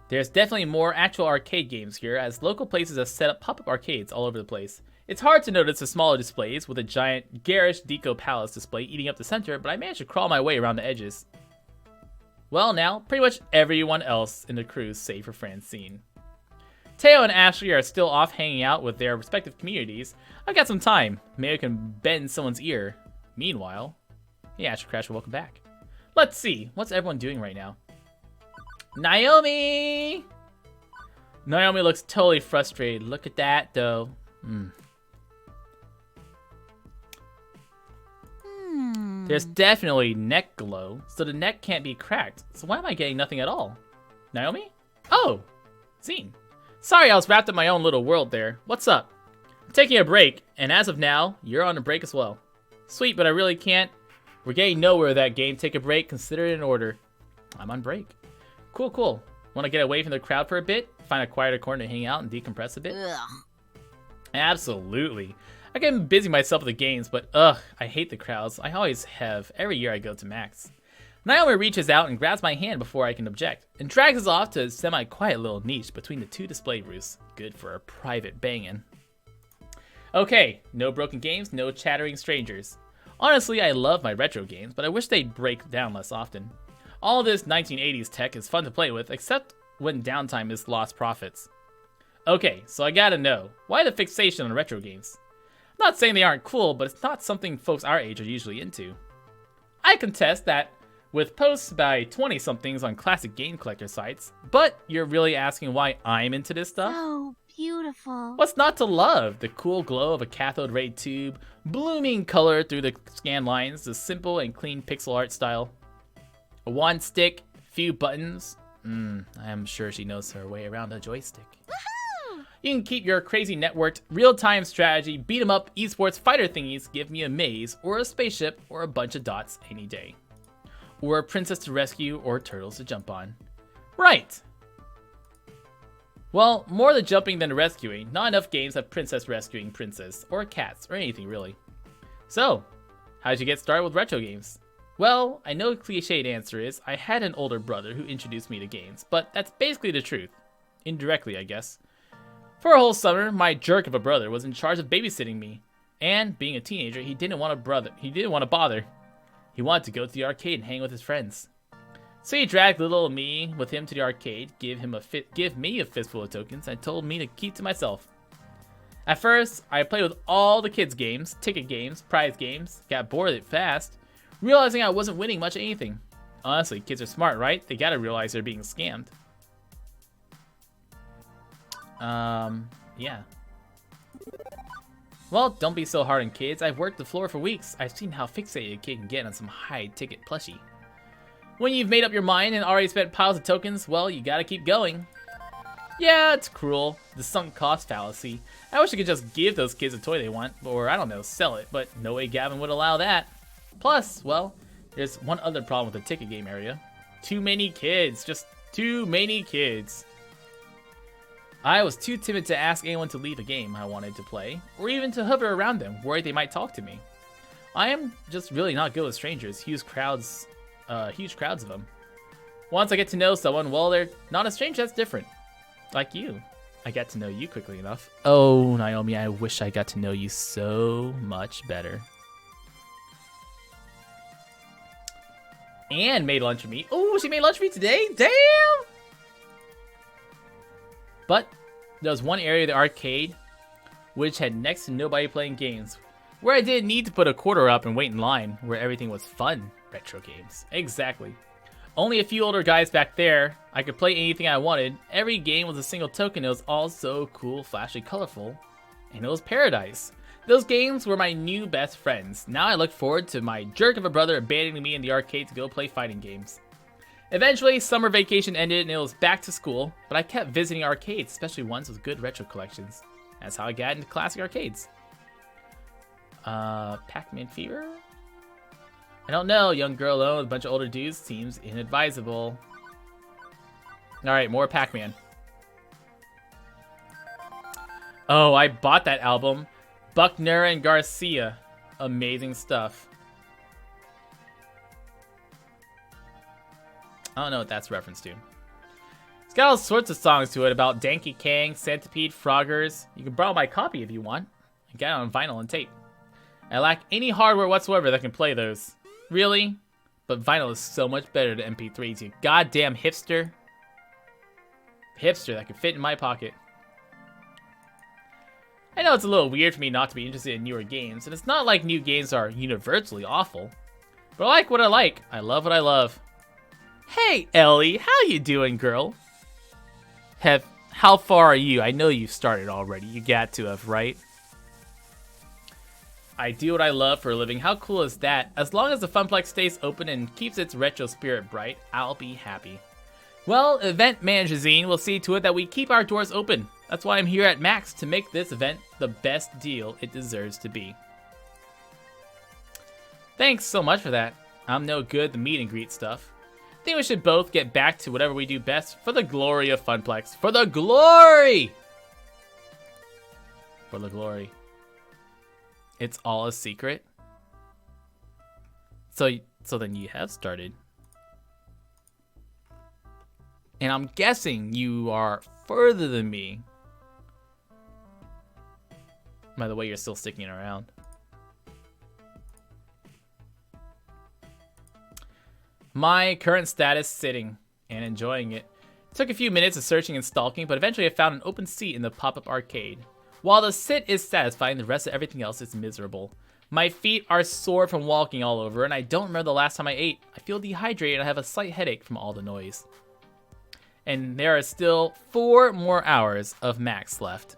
There's definitely more actual arcade games here, as local places have set up pop-up arcades all over the place. It's hard to notice the smaller displays, with a giant, garish Deco Palace display eating up the center, but I managed to crawl my way around the edges. Well, now, pretty much everyone else in the crew save for Francine. Teo and Ashley are still off hanging out with their respective communities. I've got some time. Maybe I can bend someone's ear. Meanwhile... Hey, Ashley Crasher, welcome back. Let's see. What's everyone doing right now? Naomi! Naomi looks totally frustrated. Look at that, though. There's definitely neck glow, so the neck can't be cracked. So why am I getting nothing at all? Naomi? Oh! Zine. Sorry, I was wrapped in my own little world there. What's up? I'm taking a break, and as of now, you're on a break as well. Sweet, but I really can't. We're getting nowhere with that game. Take a break, consider it in order. I'm on break. Cool, cool. Want to get away from the crowd for a bit? Find a quieter corner to hang out and decompress a bit? Ugh. Absolutely. I get busy myself with the games, but ugh, I hate the crowds. I always have. Every year I go to Max. Naomi reaches out and grabs my hand before I can object, and drags us off to a semi-quiet little niche between the two display booths. Good for a private bangin'. Okay, no broken games, no chattering strangers. Honestly, I love my retro games, but I wish they'd break down less often. All this 1980s tech is fun to play with, except when downtime is lost profits. Okay, so I gotta know, why the fixation on retro games? I'm not saying they aren't cool, but it's not something folks our age are usually into. I contest that with posts by 20-somethings on classic game collector sites, but you're really asking why I'm into this stuff? Oh, beautiful. What's not to love? The cool glow of a cathode ray tube, blooming color through the scan lines, the simple and clean pixel art style. A one stick, few buttons. I'm sure she knows her way around a joystick. Woohoo! You can keep your crazy networked, real-time strategy, beat 'em up, esports fighter thingies, give me a maze, or a spaceship, or a bunch of dots any day. Or a princess to rescue, or turtles to jump on. Right! Well, more the jumping than the rescuing. Not enough games have princess rescuing princess, or cats, or anything really. So, how did you get started with retro games? Well, I know a cliched answer is, I had an older brother who introduced me to games, but that's basically the truth. Indirectly, I guess. For a whole summer, my jerk of a brother was in charge of babysitting me. And, being a teenager, he didn't want to bother. He wanted to go to the arcade and hang with his friends. So he dragged little me with him to the arcade, give me a fistful of tokens, and told me to keep to myself. At first, I played with all the kids' games, ticket games, prize games, got bored of it fast, realizing I wasn't winning much of anything. Honestly, kids are smart, right? They gotta realize they're being scammed. Yeah. Well, don't be so hard on kids. I've worked the floor for weeks. I've seen how fixated a kid can get on some high-ticket plushie. When you've made up your mind and already spent piles of tokens, well, you gotta keep going. Yeah, it's cruel. The sunk cost fallacy. I wish I could just give those kids a toy they want, or I don't know, sell it, but no way Gavin would allow that. Plus, well, there's one other problem with the ticket game area. Too many kids. Just too many kids. I was too timid to ask anyone to leave a game I wanted to play, or even to hover around them, worried they might talk to me. I am just really not good with strangers, huge crowds of them. Once I get to know someone, well, they're not a stranger, that's different. Like you. I got to know you quickly enough. Oh, Naomi, I wish I got to know you so much better. Aenne made lunch for me. Oh, she made lunch for me today? Damn! But there was one area of the arcade which had next to nobody playing games, where I didn't need to put a quarter up and wait in line, where everything was fun. Retro games. Exactly. Only a few older guys back there. I could play anything I wanted. Every game was a single token. It was all so cool, flashy, colorful, and it was paradise. Those games were my new best friends. Now I look forward to my jerk of a brother abandoning me in the arcade to go play fighting games. Eventually, summer vacation ended and it was back to school, but I kept visiting arcades, especially ones with good retro collections. That's how I got into classic arcades. Pac-Man Fever? I don't know, young girl alone with a bunch of older dudes seems inadvisable. Alright, more Pac-Man. Oh, I bought that album. Buckner and Garcia. Amazing stuff. I don't know what that's a reference to. It's got all sorts of songs to it about Danky Kang, Centipede, Froggers. You can borrow my copy if you want. I got it on vinyl and tape. I lack any hardware whatsoever that can play those. Really? But vinyl is so much better than MP3s, you goddamn hipster. Hipster that can fit in my pocket. I know it's a little weird for me not to be interested in newer games, and it's not like new games are universally awful. But I like what I like. I love what I love. Hey, Ellie, how you doing, girl? How far are you? I know you've started already. You got to have, right? I do what I love for a living. How cool is that? As long as the Funplex stays open and keeps its retro spirit bright, I'll be happy. Well, Event Manager Zine will see to it that we keep our doors open. That's why I'm here at Max, to make this event the best deal it deserves to be. Thanks so much for that. I'm no good at the meet and greet stuff. I think we should both get back to whatever we do best for the glory of Funplex. For the glory! For the glory. It's all a secret? So then you have started. And I'm guessing you are further than me. By the way, you're still sticking around. My current status, sitting and enjoying it. Took a few minutes of searching and stalking, but eventually I found an open seat in the pop-up arcade. While the sit is satisfying, the rest of everything else is miserable. My feet are sore from walking all over, and I don't remember the last time I ate. I feel dehydrated and I have a slight headache from all the noise. And there are still 4 more hours of Max left.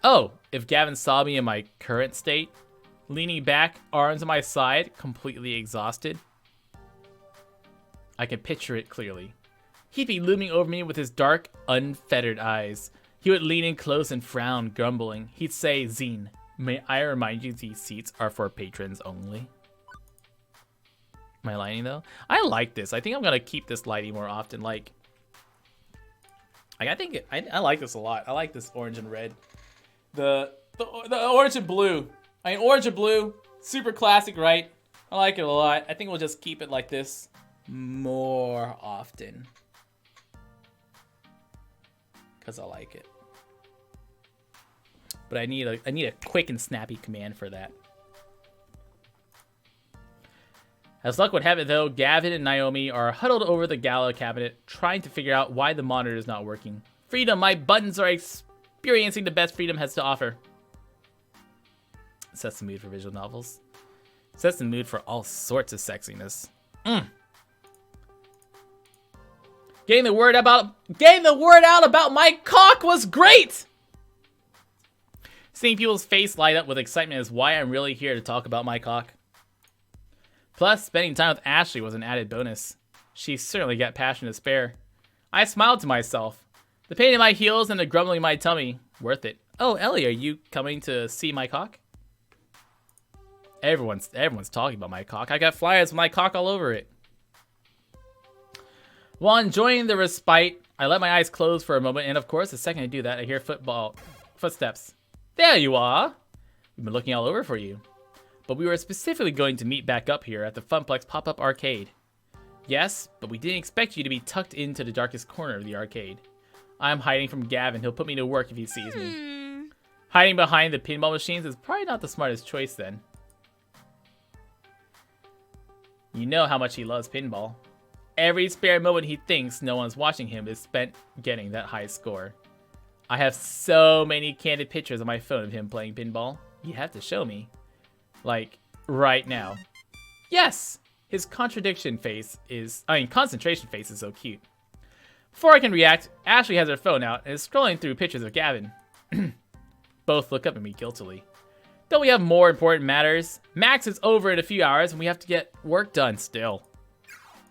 Oh, if Gavin saw me in my current state, leaning back, arms on my side, completely exhausted, I can picture it clearly. He'd be looming over me with his dark, unfettered eyes. He would lean in close and frown, grumbling. He'd say, "Zine, may I remind you these seats are for patrons only?" My lighting though? I like this. I think I'm gonna keep this lighting more often. I like this a lot. I like this orange and red. The orange and blue. I mean, orange and blue, super classic, right? I like it a lot. I think we'll just keep it like this more often. Cause I like it. But I need a quick and snappy command for that. As luck would have it though, Gavin and Naomi are huddled over the gala cabinet, trying to figure out why the monitor is not working. Freedom, my buttons are experiencing the best freedom has to offer. Sets the mood for visual novels. Sets the mood for all sorts of sexiness. Getting the word out about my cock was great! Seeing people's face light up with excitement is why I'm really here to talk about my cock. Plus, spending time with Ashley was an added bonus. She certainly got passion to spare. I smiled to myself. The pain in my heels and the grumbling in my tummy, worth it. Oh, Ellie, are you coming to see my cock? Everyone's talking about my cock. I got flyers with my cock all over it. While enjoying the respite, I let my eyes close for a moment, and of course, the second I do that, I hear footsteps. There you are! We've been looking all over for you. But we were specifically going to meet back up here at the Funplex pop-up arcade. Yes, but we didn't expect you to be tucked into the darkest corner of the arcade. I'm hiding from Gavin. He'll put me to work if he sees me. Hiding behind the pinball machines is probably not the smartest choice then. You know how much he loves pinball. Every spare moment he thinks no one's watching him is spent getting that high score. I have so many candid pictures on my phone of him playing pinball. You have to show me. Like, right now. Yes! His concentration face is so cute. Before I can react, Ashley has her phone out and is scrolling through pictures of Gavin. Both look up at me guiltily. Don't we have more important matters? Max is over in a few hours and we have to get work done still.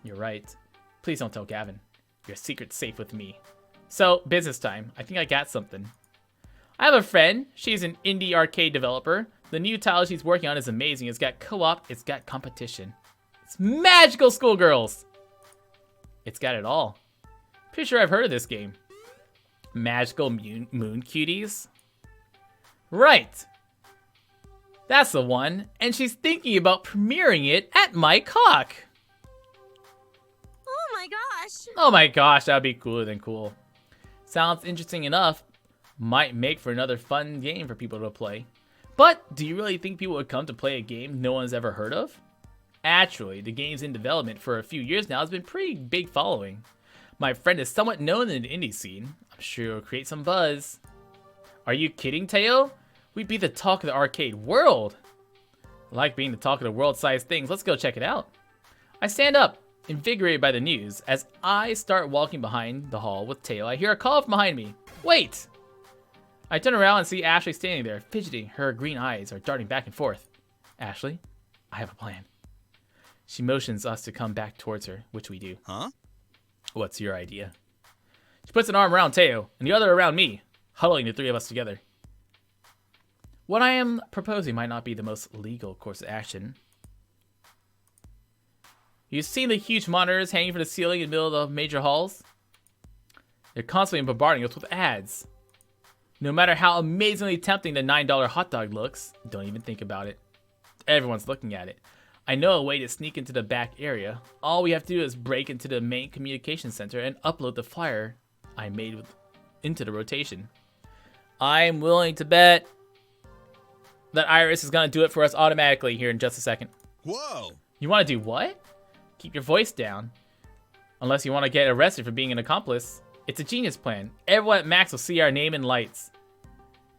You're right. Please don't tell Gavin. Your secret's safe with me. So, business time. I think I got something. I have a friend. She's an indie arcade developer. The new title she's working on is amazing. It's got co-op. It's got competition. It's magical schoolgirls. It's got it all. Pretty sure I've heard of this game. Magical moon cuties? Right. That's the one. And she's thinking about premiering it at my cock. Oh my gosh. Oh my gosh, that'd be cooler than cool. Sounds interesting enough. Might make for another fun game for people to play. But do you really think people would come to play a game no one's ever heard of? Actually, the game's in development for a few years now has been pretty big following. My friend is somewhat known in the indie scene. I'm sure it'll create some buzz. Are you kidding, Teo? We'd be the talk of the arcade world. I like being the talk of the world-sized things. Let's go check it out. I stand up, invigorated by the news. As I start walking behind the hall with Teo, I hear a call from behind me. Wait! I turn around and see Ashley standing there, fidgeting. Her green eyes are darting back and forth. Ashley, I have a plan. She motions us to come back towards her, which we do. Huh? What's your idea? She puts an arm around Teo and the other around me, huddling the three of us together. What I am proposing might not be the most legal course of action. You've seen the huge monitors hanging from the ceiling in the middle of the major halls? They're constantly bombarding us with ads. No matter how amazingly tempting the $9 hot dog looks, don't even think about it. Everyone's looking at it. I know a way to sneak into the back area. All we have to do is break into the main communication center and upload the flyer I made into the rotation. I'm willing to bet that Iris is going to do it for us automatically here in just a second. Whoa! You want to do what? Keep your voice down. Unless you want to get arrested for being an accomplice. It's a genius plan. Everyone at Max will see our name in lights.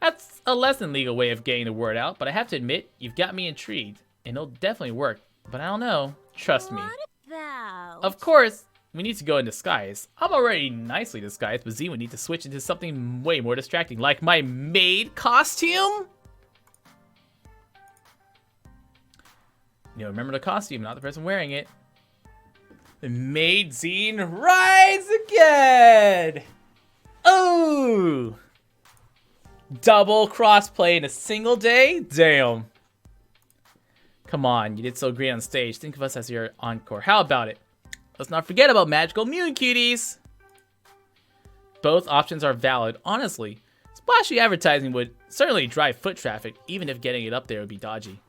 That's a less than legal way of getting the word out, but I have to admit, you've got me intrigued. And it'll definitely work, but I don't know. Trust me. What about? Of course, we need to go in disguise. I'm already nicely disguised, but Z would need to switch into something way more distracting, like my maid costume? You know, remember the costume, not the person wearing it. The maid zine rise again! Oh! Double crossplay in a single day? Damn. Come on, you did so great on stage. Think of us as your encore. How about it? Let's not forget about magical Mew cuties. Both options are valid. Honestly, splashy advertising would certainly drive foot traffic, even if getting it up there would be dodgy.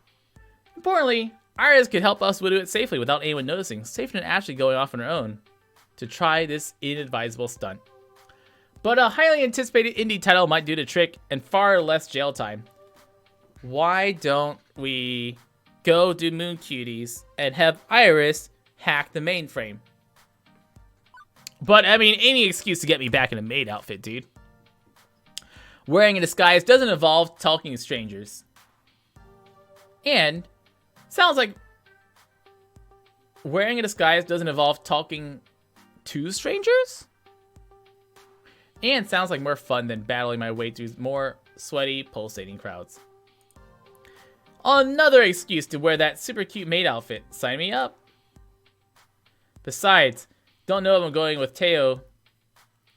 Importantly, Iris could help us do it safely without anyone noticing, safer than actually going off on her own to try this inadvisable stunt. But a highly anticipated indie title might do the trick and far less jail time. Why don't we go do Moon Cuties and have Iris hack the mainframe? But, I mean, any excuse to get me back in a maid outfit, dude. Wearing a disguise doesn't involve talking to strangers. And sounds like wearing a disguise doesn't involve talking to strangers? And sounds like more fun than battling my way through more sweaty, pulsating crowds. Another excuse to wear that super cute maid outfit. Sign me up. Besides, don't know if I'm going with Teo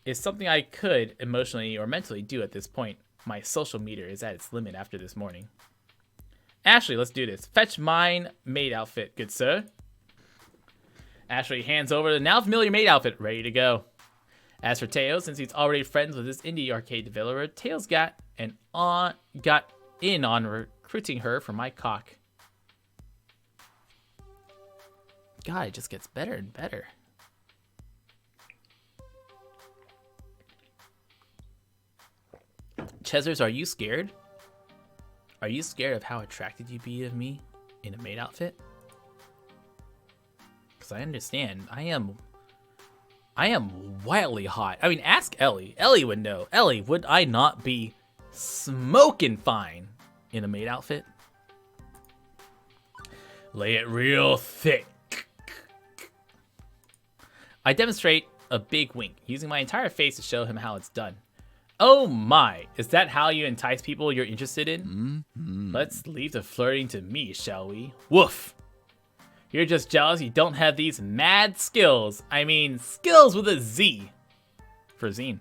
is something I could emotionally or mentally do at this point. My social meter is at its limit after this morning. Ashley, let's do this. Fetch mine maid outfit, good sir. Ashley hands over the now familiar maid outfit, ready to go. As for Teo, since he's already friends with this indie arcade developer, Teo's got in on recruiting her for my cock. God, it just gets better and better. Chesers, are you scared? Are you scared of how attracted you'd be of me in a maid outfit? Because I understand. I am wildly hot. I mean, ask Ellie. Ellie would know. Ellie, would I not be smoking fine in a maid outfit? Lay it real thick. I demonstrate a big wink, using my entire face to show him how it's done. Oh my, is that how you entice people you're interested in? Let's leave the flirting to me, shall we? Woof. You're just jealous you don't have these mad skills. I mean, skills with a Z. For zine.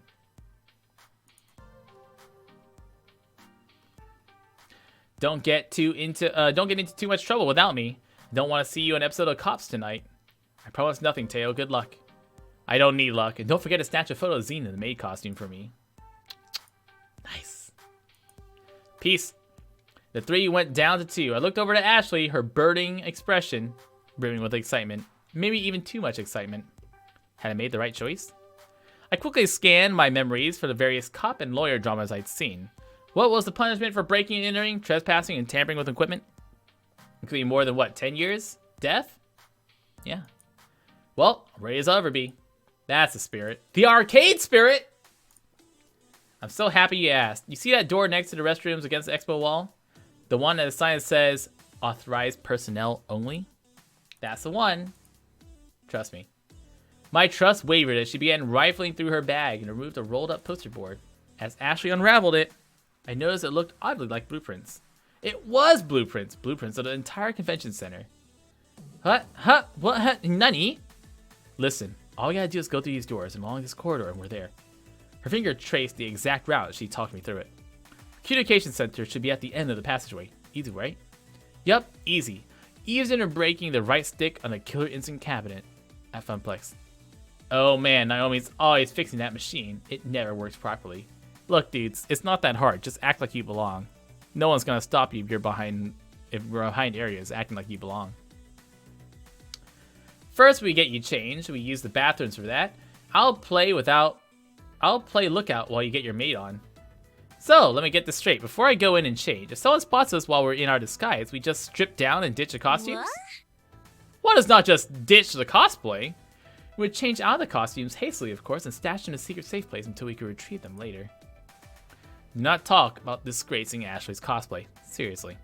Don't get into too much trouble without me. Don't want to see you on an episode of Cops tonight. I promise nothing, Teo. Good luck. I don't need luck. And don't forget to snatch a photo of Zine in the maid costume for me. Nice. Peace. The three went down to two. I looked over to Ashley, her birding expression brimming with excitement. Maybe even too much excitement. Had I made the right choice? I quickly scanned my memories for the various cop and lawyer dramas I'd seen. What was the punishment for breaking and entering, trespassing, and tampering with equipment? It could be more than, what, 10 years? Death? Yeah. Well, ready as I'll ever be. That's the spirit. The arcade spirit! I'm so happy you asked. You see that door next to the restrooms against the expo wall? The one that the sign says, authorized personnel only? That's the one. Trust me. My trust wavered as she began rifling through her bag and removed a rolled up poster board. As Ashley unraveled it, I noticed it looked oddly like blueprints. It was blueprints. Blueprints of the entire convention center. What? Nani? Listen, all we gotta do is go through these doors and along this corridor and we're there. Her finger traced the exact route as she talked me through it. Communication center should be at the end of the passageway. Easy, right? Yup, easy. Even in breaking the right stick on the Killer Instinct cabinet at Funplex. Oh man, Naomi's always fixing that machine. It never works properly. Look, dudes, it's not that hard. Just act like you belong. No one's gonna stop you if you're behind areas acting like you belong. First, we get you changed. We use the bathrooms for that. I'll play lookout while you get your maid on. So, let me get this straight. Before I go in and change, if someone spots us while we're in our disguise, we just strip down and ditch the costumes? One is not just ditch the cosplay. We would change out of the costumes hastily, of course, and stash them in a secret safe place until we could retrieve them later. Do not talk about disgracing Ashley's cosplay. Seriously.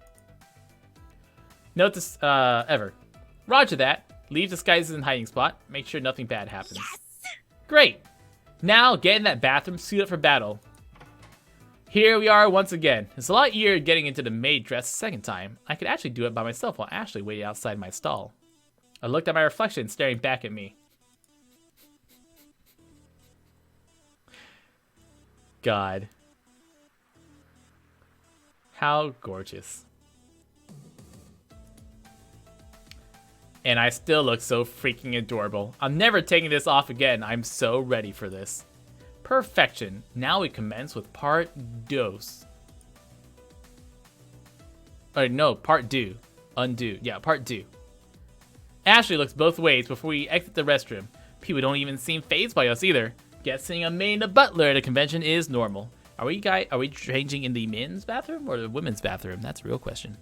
Note this, ever. Roger that. Leave disguises in hiding spot. Make sure nothing bad happens. Yes! Great! Now, get in that bathroom, suit up for battle. Here we are once again. It's a lot easier getting into the maid dress the second time. I could actually do it by myself while Ashley waited outside my stall. I looked at my reflection staring back at me. God. How gorgeous. And I still look so freaking adorable. I'm never taking this off again. I'm so ready for this. Perfection. Now we commence with part dos. No, part do. Undo. Yeah, part do. Ashley looks both ways before we exit the restroom. People don't even seem fazed by us either. Guessing a maid and a butler at a convention is normal. Are we changing in the men's bathroom or the women's bathroom? That's a real question.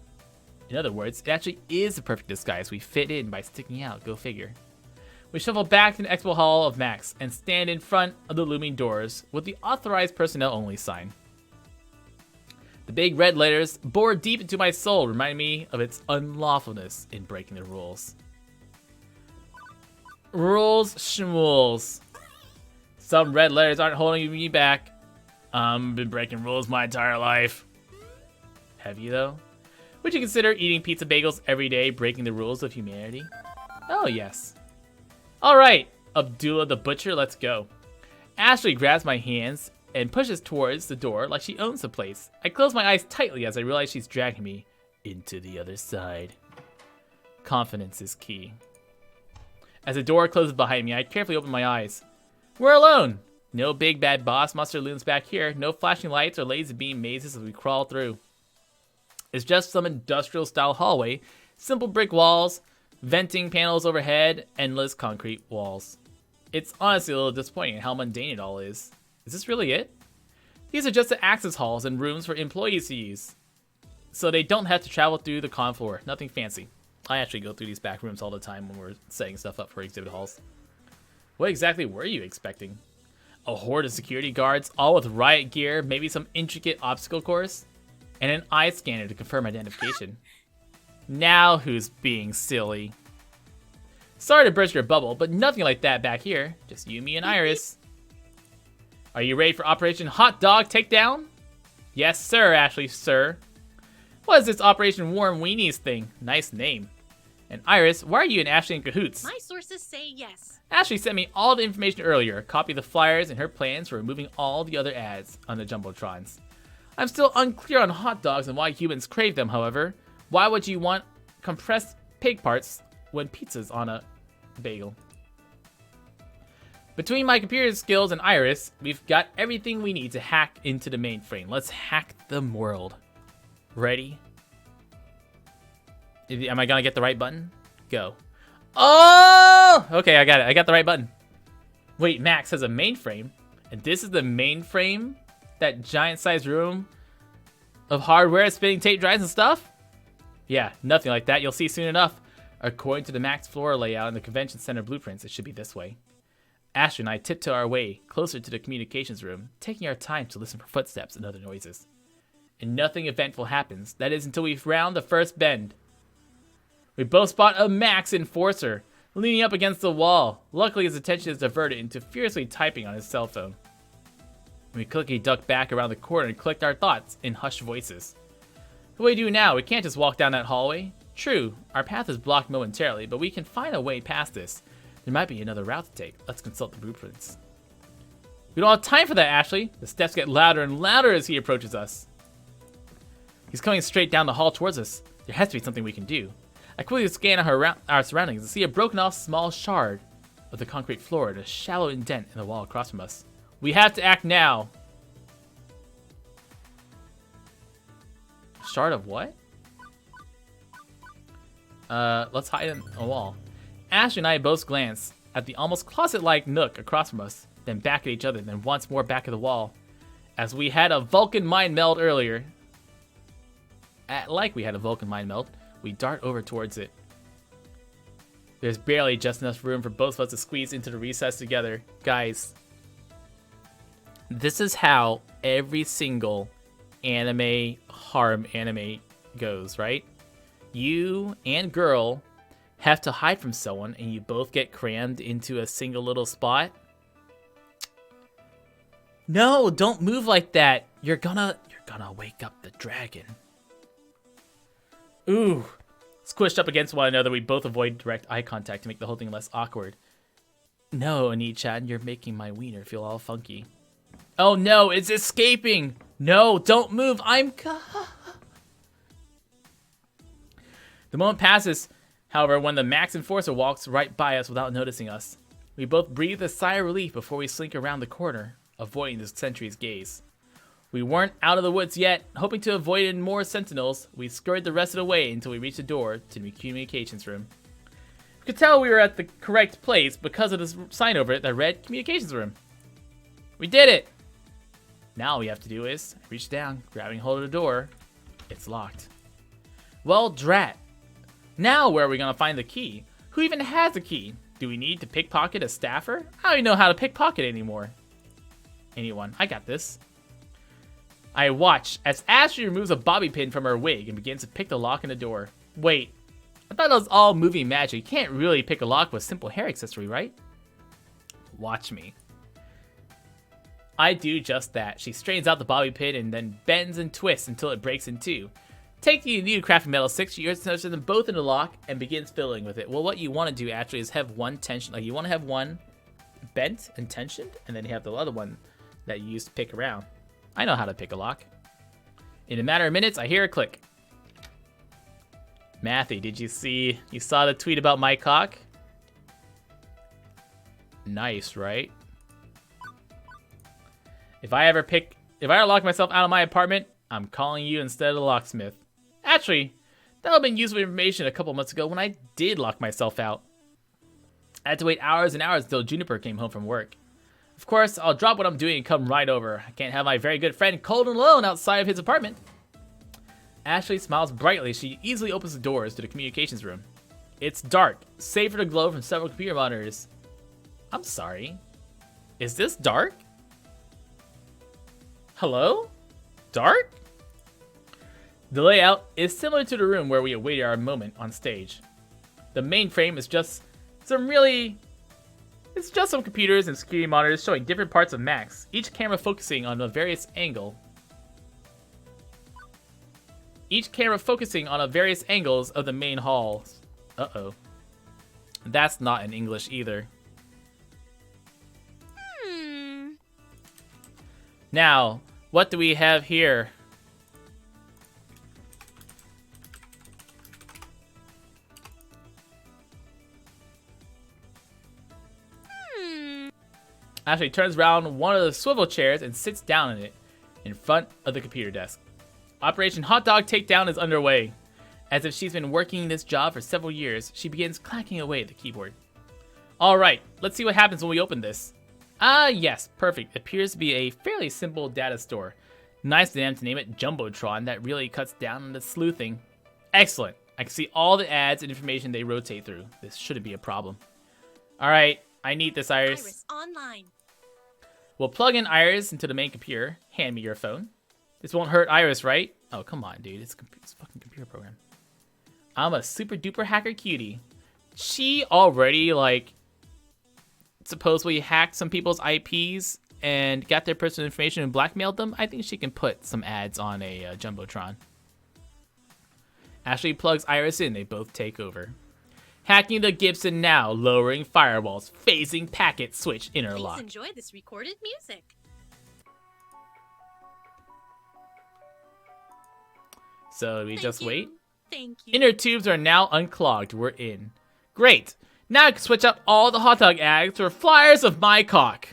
In other words, it actually is a perfect disguise. We fit in by sticking out. Go figure. We shuffle back to the expo hall of Max and stand in front of the looming doors with the authorized personnel only sign. The big red letters bore deep into my soul, reminding me of its unlawfulness in breaking the rules. Rules schmools. Some red letters aren't holding me back. I've been breaking rules my entire life. Have you, though? Would you consider eating pizza bagels every day breaking the rules of humanity? Oh, yes. Alright, Abdullah the Butcher, let's go. Ashley grabs my hands and pushes towards the door like she owns the place. I close my eyes tightly as I realize she's dragging me into the other side. Confidence is key. As the door closes behind me, I carefully open my eyes. We're alone! No big bad boss monster looms back here. No flashing lights or laser beam mazes as we crawl through. It's just some industrial-style hallway, simple brick walls, venting panels overhead, endless concrete walls. It's honestly a little disappointing how mundane it all is. Is this really it? These are just the access halls and rooms for employees to use, so they don't have to travel through the con floor. Nothing fancy. I actually go through these back rooms all the time when we're setting stuff up for exhibit halls. What exactly were you expecting? A horde of security guards, all with riot gear, maybe some intricate obstacle course? And an eye scanner to confirm identification. Now who's being silly? Sorry to burst your bubble, but nothing like that back here. Just you, me, and Iris. Are you ready for Operation Hot Dog Takedown? Yes, sir, Ashley, sir. What is this Operation Warm Weenies thing? Nice name. And Iris, why are you and Ashley in cahoots? My sources say yes. Ashley sent me all the information earlier. Copy the flyers and her plans for removing all the other ads on the Jumbotrons. I'm still unclear on hot dogs and why humans crave them, however. Why would you want compressed pig parts when pizza's on a bagel? Between my computer skills and Iris, we've got everything we need to hack into the mainframe. Let's hack the world. Ready? Am I gonna get the right button? Go. Oh! Okay, I got it. I got the right button. Wait, Max has a mainframe? And this is the mainframe? That giant-sized room of hardware, spinning tape drives and stuff? Yeah, nothing like that. You'll see soon enough. According to the Max floor layout and the convention center blueprints, it should be this way. Ashley and I tiptoe our way closer to the communications room, taking our time to listen for footsteps and other noises. And nothing eventful happens. That is until we round the first bend. We both spot a Max enforcer leaning up against the wall. Luckily, his attention is diverted into furiously typing on his cell phone. We quickly ducked back around the corner and clicked our thoughts in hushed voices. What do we do now? We can't just walk down that hallway. True, our path is blocked momentarily, but we can find a way past this. There might be another route to take. Let's consult the blueprints. We don't have time for that, Ashley. The steps get louder and louder as he approaches us. He's coming straight down the hall towards us. There has to be something we can do. I quickly scan our surroundings and see a broken off small shard of the concrete floor and a shallow indent in the wall across from us. We have to act now. Shard of what? Let's hide in a wall. Ash and I both glance at the almost closet-like nook across from us, then back at each other, then once more back at the wall. As we had a Vulcan mind meld earlier. Like we had a Vulcan mind meld, we dart over towards it. There's barely just enough room for both of us to squeeze into the recess together. Guys, this is how every single harem anime goes, right? You and girl have to hide from someone and you both get crammed into a single little spot. No, don't move like that. You're gonna wake up the dragon. Ooh. Squished up against one another, we both avoid direct eye contact to make the whole thing less awkward. No, Oni-chan, you're making my wiener feel all funky. Oh no, it's escaping! No, don't move, The moment passes, however, when the Max Enforcer walks right by us without noticing us. We both breathe a sigh of relief before we slink around the corner, avoiding the sentry's gaze. We weren't out of the woods yet. Hoping to avoid more sentinels, we scurried the rest of the way until we reached the door to the communications room. We could tell we were at the correct place because of this sign over it that read communications room. We did it! Now all we have to do is reach down, grabbing hold of the door. It's locked. Well, drat. Now where are we going to find the key? Who even has a key? Do we need to pickpocket a staffer? I don't even know how to pickpocket anymore. Anyone, I got this. I watch as Ashley removes a bobby pin from her wig and begins to pick the lock in the door. Wait, I thought that was all movie magic. You can't really pick a lock with simple hair accessory, right? Watch me. I do just that. She straightens out the bobby pin and then bends and twists until it breaks in two. Take the new crafting metal 6, she inserts them both in the lock and begins fiddling with it. Well, what you want to do actually is have one tension. Like you want to have one bent and tensioned, and then you have the other one that you use to pick around. I know how to pick a lock. In a matter of minutes, I hear a click. Matthew, did you saw the tweet about my cock? Nice, right? If I ever lock myself out of my apartment, I'm calling you instead of the locksmith. Actually, that would have been useful information a couple months ago when I did lock myself out. I had to wait hours and hours until Juniper came home from work. Of course, I'll drop what I'm doing and come right over. I can't have my very good friend cold and alone outside of his apartment. Ashley smiles brightly as she easily opens the doors to the communications room. It's dark, save for the glow from several computer monitors. I'm sorry. Is this dark? Hello? Dark? The layout is similar to the room where we awaited our moment on stage. The mainframe is just some computers and security monitors showing different parts of Max, each camera focusing on a various angles of the main halls. Uh-oh. That's not in English either. Now, what do we have here? Ashley turns around one of the swivel chairs and sits down in it, in front of the computer desk. Operation Hot Dog Takedown is underway. As if she's been working this job for several years, she begins clacking away at the keyboard. Alright, let's see what happens when we open this. Ah, yes, perfect. Appears to be a fairly simple data store. Nice of them to name it Jumbotron. That really cuts down on the sleuthing. Excellent. I can see all the ads and information they rotate through. This shouldn't be a problem. Alright, I need this, Iris. Iris online. We'll plug in Iris into the main computer. Hand me your phone. This won't hurt Iris, right? Oh, come on, dude. It's a fucking computer program. I'm a super duper hacker cutie. She already, like, supposedly hacked some people's IPs and got their personal information and blackmailed them. I think she can put some ads on a Jumbotron. Ashley plugs Iris in. They both take over. Hacking the Gibson now. Lowering firewalls. Phasing packet switch interlock. Please enjoy this recorded music. So we just wait. Thank you. Inner tubes are now unclogged. We're in. Great. Now I can switch up all the hot dog ads for flyers of my cock.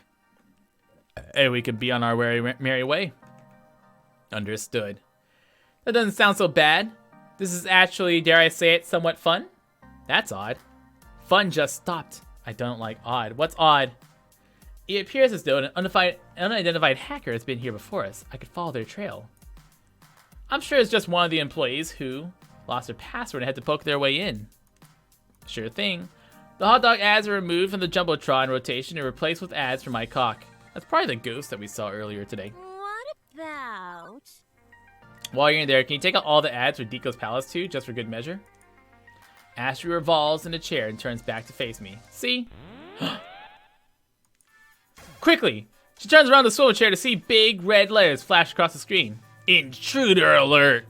And we can be on our merry way. Understood. That doesn't sound so bad. This is actually, dare I say it, somewhat fun. That's odd. Fun just stopped. I don't like odd. What's odd? It appears as though an unidentified hacker has been here before us. I could follow their trail. I'm sure it's just one of the employees who lost their password and had to poke their way in. Sure thing. The hot dog ads are removed from the Jumbotron rotation and replaced with ads for my cock. That's probably the ghost that we saw earlier today. What about? While you're in there, can you take out all the ads for Deco's Palace too, just for good measure? Ashley revolves in a chair and turns back to face me. See? Quickly! She turns around the swivel chair to see big red letters flash across the screen. Intruder alert!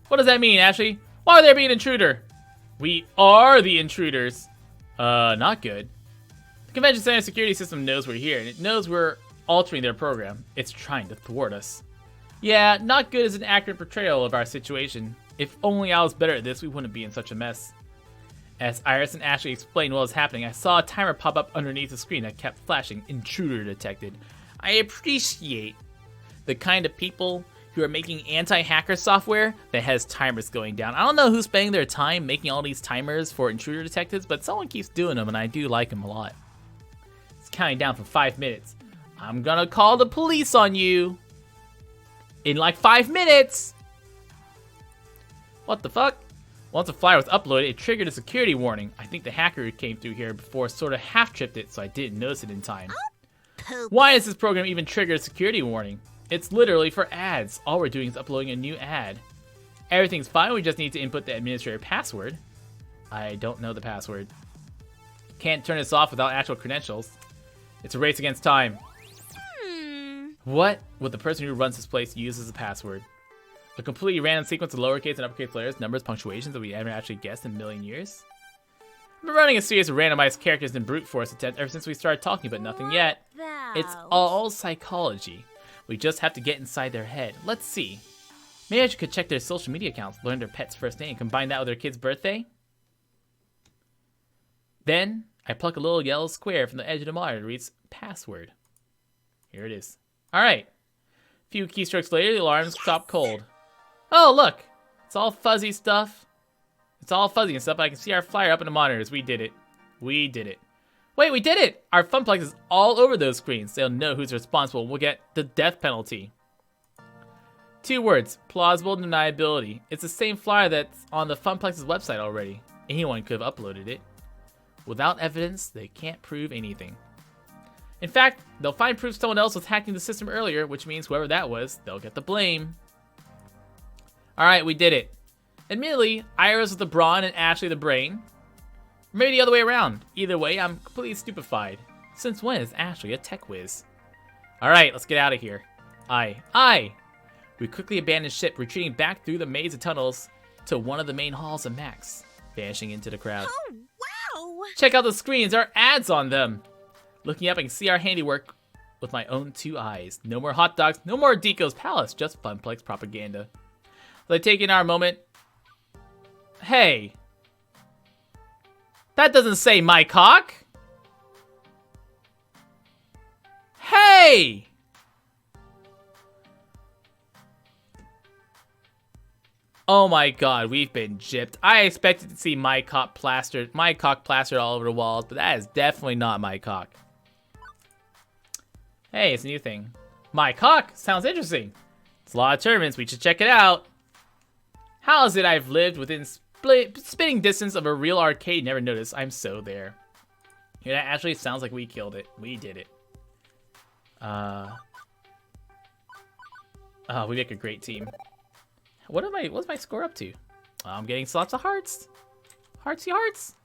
What does that mean, Ashley? Why would there be an intruder? We are the intruders. Not good. The convention center security system knows we're here, and it knows we're altering their program. It's trying to thwart us. Yeah, not good is an accurate portrayal of our situation. If only I was better at this, we wouldn't be in such a mess. As Iris and Ashley explained what was happening, I saw a timer pop up underneath the screen that kept flashing, intruder detected. I appreciate the kind of people who are making anti-hacker software that has timers going down. I don't know who's spending their time making all these timers for intruder detectives, but someone keeps doing them, and I do like them a lot. It's counting down for 5 minutes. I'm gonna call the police on you in like 5 minutes. What the fuck? Once a flyer was uploaded, it triggered a security warning. I think the hacker who came through here before sort of half-tripped it, so I didn't notice it in time. Why does this program even trigger a security warning? It's literally for ads. All we're doing is uploading a new ad. Everything's fine, we just need to input the administrator password. I don't know the password. Can't turn this off without actual credentials. It's a race against time. What would the person who runs this place use as a password? A completely random sequence of lowercase and uppercase letters, numbers, punctuations that we haven't actually guessed in a million years? I've been running a series of randomized characters in brute force attempts ever since we started talking, but nothing yet. It's all psychology. We just have to get inside their head. Let's see. Maybe I could check their social media accounts, learn their pet's first name, combine that with their kid's birthday. Then, I pluck a little yellow square from the edge of the monitor that reads password. Here it is. Alright. A few keystrokes later, the alarms stop cold. Oh, look! It's all fuzzy stuff. It's all fuzzy and stuff, but I can see our flyer up in the monitors. We did it. We did it. Wait, we did it! Our funplex is all over those screens. They'll know who's responsible. We'll get the death penalty. 2 words. Plausible deniability. It's the same flyer that's on the Funplex's website already. Anyone could have uploaded it. Without evidence, they can't prove anything. In fact, they'll find proof someone else was hacking the system earlier, which means whoever that was, they'll get the blame. Alright, we did it. Admittedly, Iris was the brawn and Ashley the brain. Or maybe the other way around. Either way, I'm completely stupefied. Since when is Ashley a tech whiz? Alright, let's get out of here. Aye. We quickly abandoned ship, retreating back through the maze of tunnels to one of the main halls of Max, vanishing into the crowd. Oh, wow! Check out the screens, there are ads on them. Looking up, I can see our handiwork with my own 2 eyes. No more hot dogs, no more Deco's Palace, just Funplex propaganda. Let's take in our moment. Hey. That doesn't say my cock. Hey! Oh my god, we've been gypped. I expected to see my cock plastered all over the walls, but that is definitely not my cock. Hey, it's a new thing. My cock sounds interesting. It's a lot of tournaments. We should check it out. How is it I've lived within spitting distance of a real arcade? Never noticed. I'm so there. Yeah, that actually sounds like we killed it. We did it. Oh, we make a great team. What's my score up to? I'm getting lots of hearts. Heartsy hearts.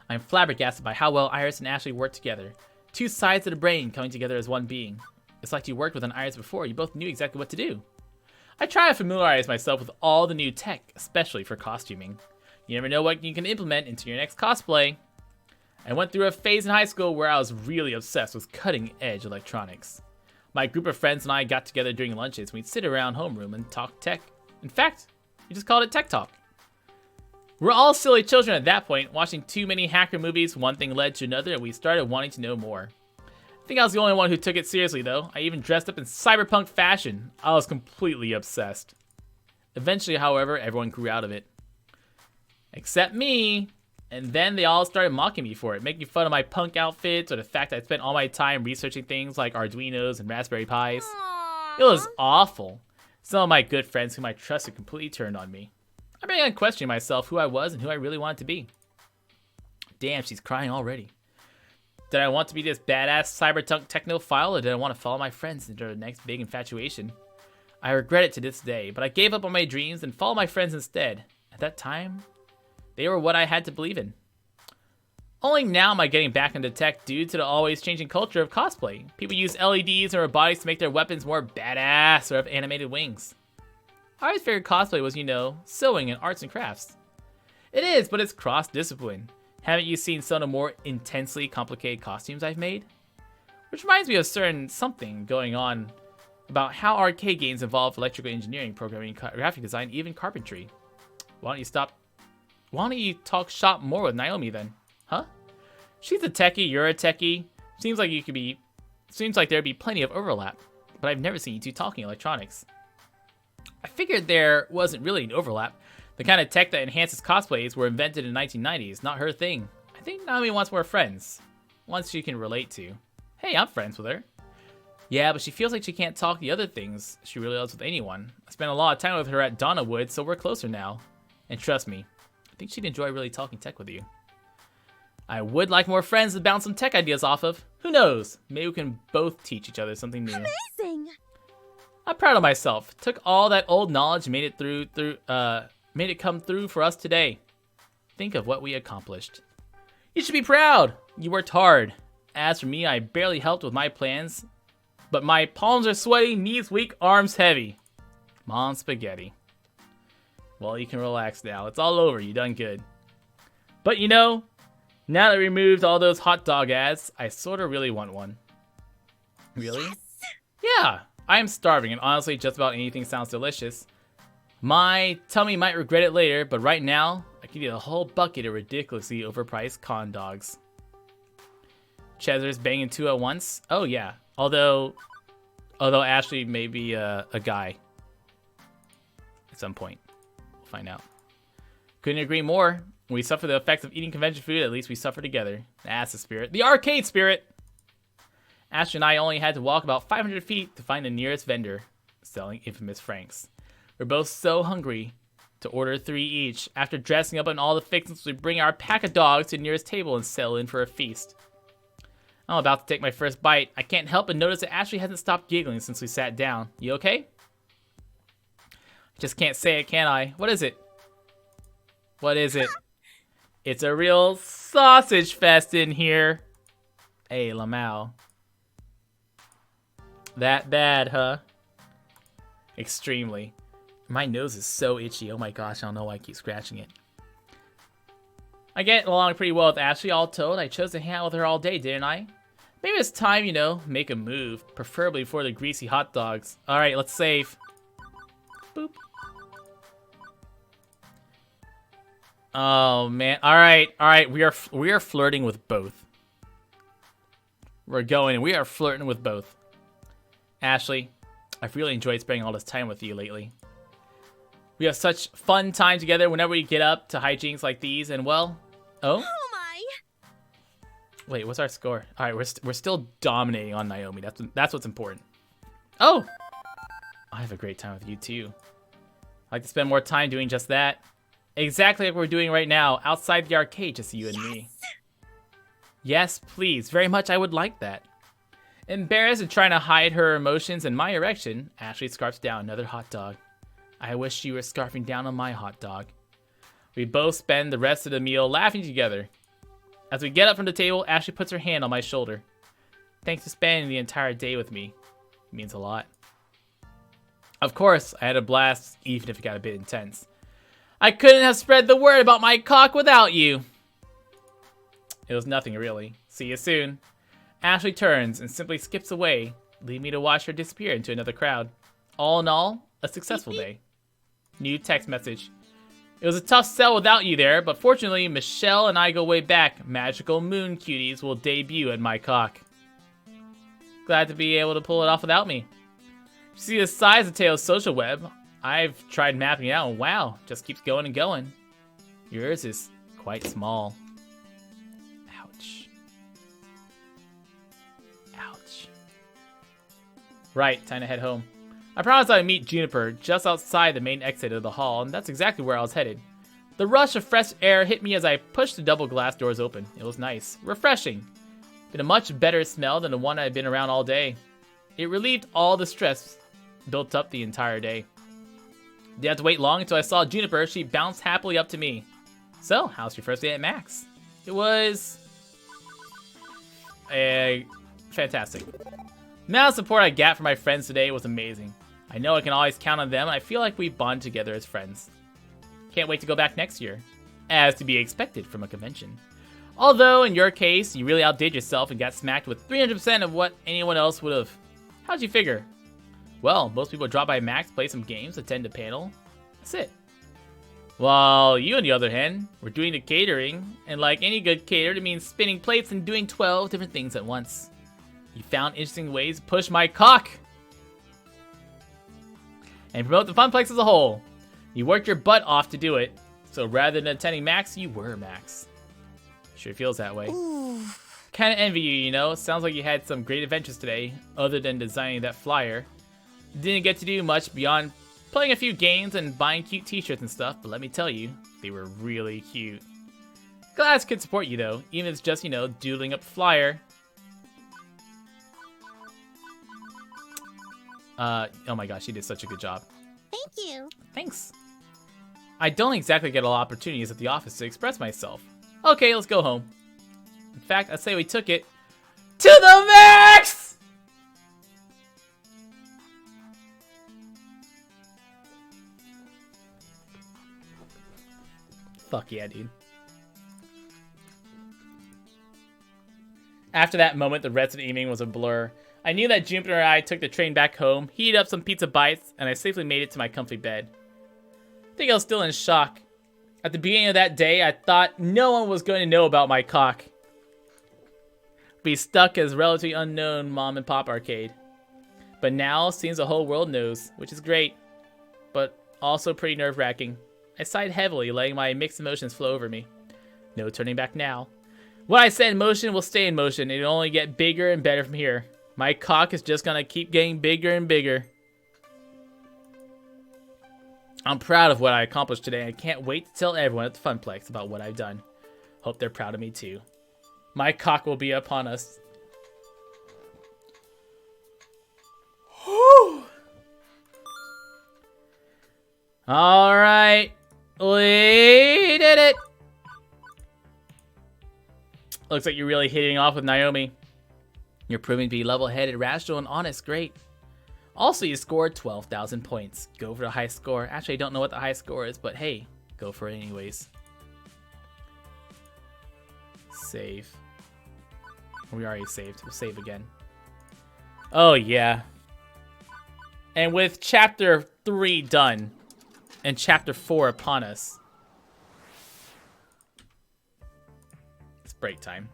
I'm flabbergasted by how well Iris and Ashley work together. Two sides of the brain coming together as one being. It's like you worked with an Iris before. You both knew exactly what to do. I try to familiarize myself with all the new tech, especially for costuming. You never know what you can implement into your next cosplay. I went through a phase in high school where I was really obsessed with cutting-edge electronics. My group of friends and I got together during lunches and we'd sit around homeroom and talk tech. In fact, we just called it Tech Talk. We're all silly children at that point, watching too many hacker movies, one thing led to another, and we started wanting to know more. I think I was the only one who took it seriously though. I even dressed up in cyberpunk fashion. I was completely obsessed. Eventually, however, everyone grew out of it. Except me. And then they all started mocking me for it, making fun of my punk outfits or the fact that I spent all my time researching things like Arduinos and Raspberry Pis. It was awful. Some of my good friends whom I trusted completely turned on me. I began questioning myself who I was and who I really wanted to be. Damn, she's crying already. Did I want to be this badass cyberpunk technophile, or did I want to follow my friends into the next big infatuation? I regret it to this day, but I gave up on my dreams and followed my friends instead. At that time, they were what I had to believe in. Only now am I getting back into tech due to the always changing culture of cosplay. People use LEDs and robotics to make their weapons more badass or have animated wings. I always figured cosplay was, you know, sewing and arts and crafts. It is, but it's cross-discipline. Haven't you seen some of the more intensely complicated costumes I've made? Which reminds me of certain something going on about how arcade games involve electrical engineering, programming, graphic design, even carpentry. Why don't you talk shop more with Naomi then? Huh? She's a techie, you're a techie. Seems like there'd be plenty of overlap, but I've never seen you two talking electronics. I figured there wasn't really an overlap. The kind of tech that enhances cosplays were invented in the 1990s, not her thing. I think Naomi wants more friends. Ones she can relate to. Hey, I'm friends with her. Yeah, but she feels like she can't talk the other things she really loves with anyone. I spent a lot of time with her at Donnawood, so we're closer now. And trust me, I think she'd enjoy really talking tech with you. I would like more friends to bounce some tech ideas off of. Who knows? Maybe we can both teach each other something new. Amazing! I'm proud of myself. Took all that old knowledge and made it come through for us today. Think of what we accomplished. You should be proud. You worked hard. As for me, I barely helped with my plans, but my palms are sweaty, knees weak, arms heavy. Mom spaghetti. Well, you can relax now. It's all over. You done good. But you know, now that we removed all those hot dog ads, I sorta really want one. Really? Yes! Yeah. I am starving, and honestly, just about anything sounds delicious. My tummy might regret it later, but right now, I could eat a whole bucket of ridiculously overpriced corn dogs. Chezer's banging two at once? Oh yeah, although Ashley may be a guy. At some point. We'll find out. Couldn't agree more. When we suffer the effects of eating convention food, at least we suffer together. That's the spirit. The arcade spirit! Ashley and I only had to walk about 500 feet to find the nearest vendor selling infamous Franks. We're both so hungry to order 3 each. After dressing up in all the fixings, we bring our pack of dogs to the nearest table and settle in for a feast. I'm about to take my first bite. I can't help but notice that Ashley hasn't stopped giggling since we sat down. You okay? I just can't say it, can I? What is it? What is it? It's a real sausage fest in here. Hey, Lamau. That bad, huh? Extremely. My nose is so itchy. Oh my gosh, I don't know why I keep scratching it. I get along pretty well with Ashley, all told. I chose to hang out with her all day, didn't I? Maybe it's time, you know, make a move. Preferably before the greasy hot dogs. Alright, let's save. Boop. Oh man. Alright. We are flirting with both. We're going and we are flirting with both. Ashley, I've really enjoyed spending all this time with you lately. We have such fun time together whenever we get up to hijinks like these, and well... Oh? Oh my! Wait, what's our score? All right, we're still dominating on Naomi. That's what's important. Oh, I have a great time with you too. I'd like to spend more time doing just that. Exactly like we're doing right now, outside the arcade, just you and me. Yes, please. Very much I would like that. Embarrassed and trying to hide her emotions in my erection, Ashley scarfs down another hot dog. I wish you were scarfing down on my hot dog. We both spend the rest of the meal laughing together. As we get up from the table, Ashley puts her hand on my shoulder. Thanks for spending the entire day with me. It means a lot. Of course, I had a blast, even if it got a bit intense. I couldn't have spread the word about my cock without you. It was nothing, really. See you soon. Ashley turns and simply skips away, leaving me to watch her disappear into another crowd. All in all, a successful day. New text message. It was a tough sell without you there, but fortunately, Michelle and I go way back. Magical Moon Cuties will debut at my cock. Glad to be able to pull it off without me. See the size of Teo's social web. I've tried mapping it out, and wow, just keeps going and going. Yours is quite small. Ouch. Ouch. Right, time to head home. I promised I would meet Juniper just outside the main exit of the hall, and that's exactly where I was headed. The rush of fresh air hit me as I pushed the double glass doors open. It was nice. Refreshing. Been a much better smell than the one I'd been around all day. It relieved all the stress built up the entire day. Didn't have to wait long until I saw Juniper. She bounced happily up to me. So, how's your first day at Max? It was... fantastic. The amount of support I got from my friends today was amazing. I know I can always count on them, and I feel like we bond together as friends. Can't wait to go back next year. As to be expected from a convention. Although, in your case, you really outdid yourself and got smacked with 300% of what anyone else would have. How'd you figure? Well, most people drop by Max, play some games, attend a panel. That's it. While you, on the other hand, were doing the catering, and like any good caterer, it means spinning plates and doing 12 different things at once. You found interesting ways to push my cock! And promote the Funplex as a whole. You worked your butt off to do it, so rather than attending Max, you were Max. Sure feels that way. Kinda envy you, you know? Sounds like you had some great adventures today, other than designing that flyer. Didn't get to do much beyond playing a few games and buying cute t-shirts and stuff, but let me tell you, they were really cute. Glad I could support you though, even if it's just, you know, doodling up a flyer. Oh my gosh, she did such a good job. Thank you. Thanks. I don't exactly get a lot of opportunities at the office to express myself. Okay, let's go home. In fact, I'd say we took it to the max! Fuck yeah, dude. After that moment, the rest of the evening was a blur. I knew that Juniper and I took the train back home, heated up some pizza bites, and I safely made it to my comfy bed. I think I was still in shock. At the beginning of that day, I thought no one was going to know about my cock. Be stuck as relatively unknown mom and pop arcade. But now, seems the whole world knows, which is great, but also pretty nerve-wracking. I sighed heavily, letting my mixed emotions flow over me. No turning back now. What I set in motion will stay in motion. It'll only get bigger and better from here. My cock is just gonna keep getting bigger and bigger. I'm proud of what I accomplished today. I can't wait to tell everyone at the Funplex about what I've done. Hope they're proud of me too. My cock will be upon us. Alright. We did it. Looks like you're really hitting off with Naomi. You're proving to be level-headed, rational, and honest. Great. Also, you scored 12,000 points. Go for the high score. Actually, I don't know what the high score is, but hey, go for it anyways. Save. We already saved. We'll save again. Oh, yeah. And with Chapter 3 done, and Chapter 4 upon us, it's break time.